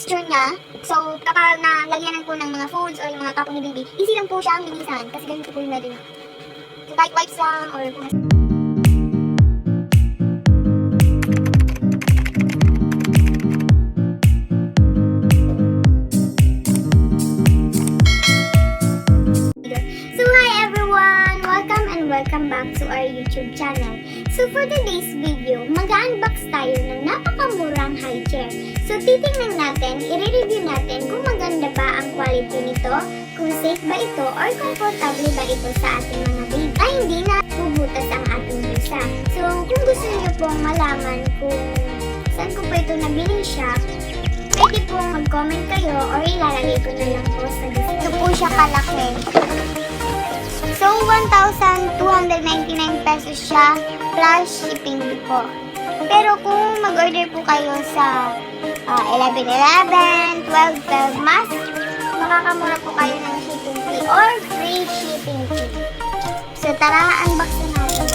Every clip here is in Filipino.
texture niya. So, kapag nalagyanan po ng mga foods or yung mga tapong ni baby, easy lang po siyang linisan kasi ganito po yung natin. So, kahit wipes lang or kung welcome back to our YouTube channel. So for today's video, mag-unbox tayo ng napakamurang high chair. So titingnan natin, i-review natin kung maganda ba ang quality nito, kung safe ba ito, or comfortable ba ito sa ating mga baby, ay hindi na bubutas ang ating bulsa. So kung gusto niyo pong malaman kung saan ko po ito nabili siya, pwede pong mag-comment kayo or ilalagay ko na lang po sa description. Ito po siya kalaki. So, 1,299 pesos siya plus shipping po. Pero kung mag-order po kayo sa 11-11, 12-12 mas, makakamura po kayo ng shipping fee or free shipping fee. So, tara, unbox na natin.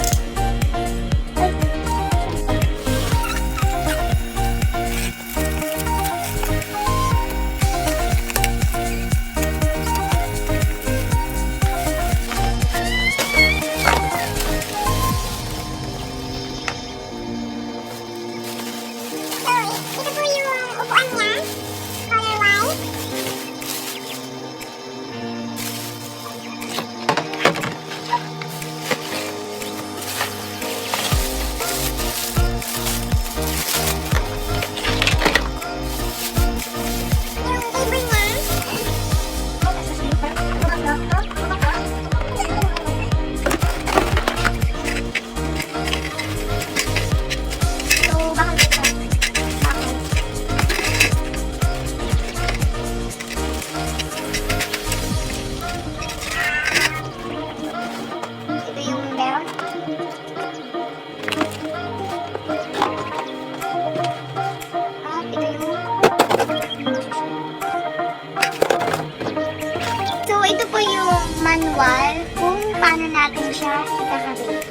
Manual kung paano natin siya ikakabit.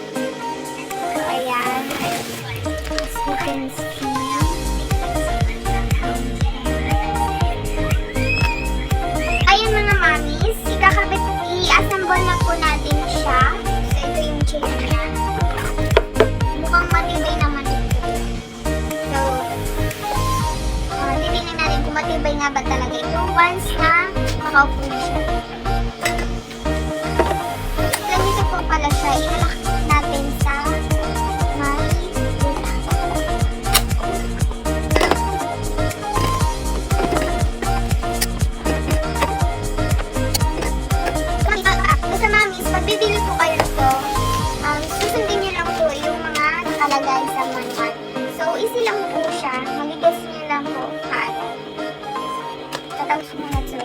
So, ayan. As you can see. Ayan mga mamis, ikakabit, i-assemble na po natin siya. So, ito yung chair niya. Mukhang matibay naman ito. So, titignan natin kung matibay nga ba talaga ito once na makaupo siya. Pala siya, ilalak natin sa may butas. Basta mamis, pag bibili po kayo ito, susundin nyo lang po yung mga nakalagay sa manual. So, easy lang po siya. Magigas nyo lang po kaagad. Tatapos mo na ito.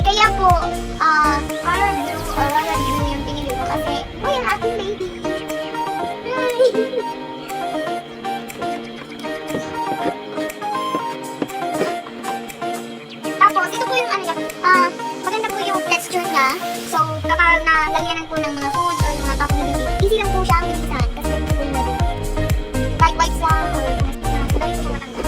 Kaya po, color blue or royal blue yung pinili ko kasi, yung ating baby. Tapos, ito po yung maganda po yung texture niya. So, kapag nalagyanan po ng mga foods or mga tapong na baby, easy lang po siya ang linisan kasi ganito po yung natin. Kahit wipes lang or dahil po matanggal.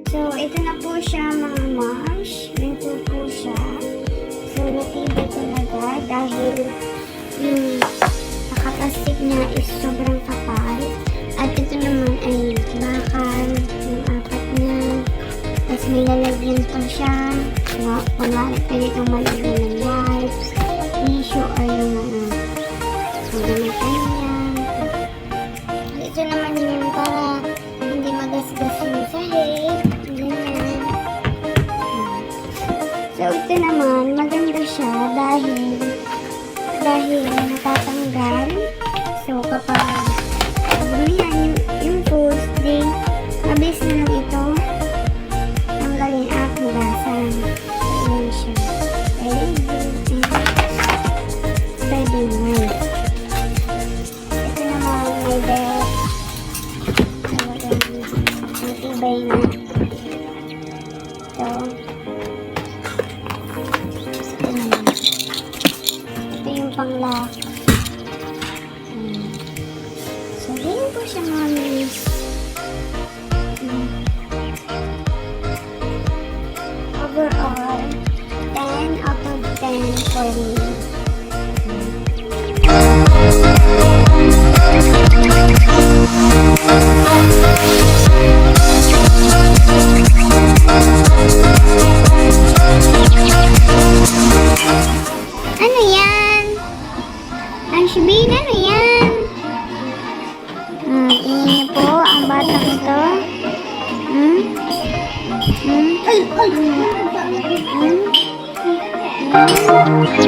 So, ito na po siya mga mumsh. Ganito po siya. So, natibay talaga dahil yung nakapastik niya is sobrang kapal. At ito naman ay bakal, yung apat niya. Tapos may lalagyan pa siya. Wala, pwede itong malagyan ng wipes, tissue, or yung gamit niya. Ito naman yung para hindi magasgas yung sahig. So, ito naman, maganda siya dahil natatanggal. So, kapag bumihan yung foods, di mabilis na lang ito tanggalin at hugasan. So, yun siya. Pwede nice. Ito naman, may belt. So, ang tibay na. So, pang-lock. So, ganyan po siya mga miss. Overall, 10 out of 10 for me. Ano yan? Shibin, ano yan? Tingnan niyo po ang batang ito.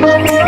Ay!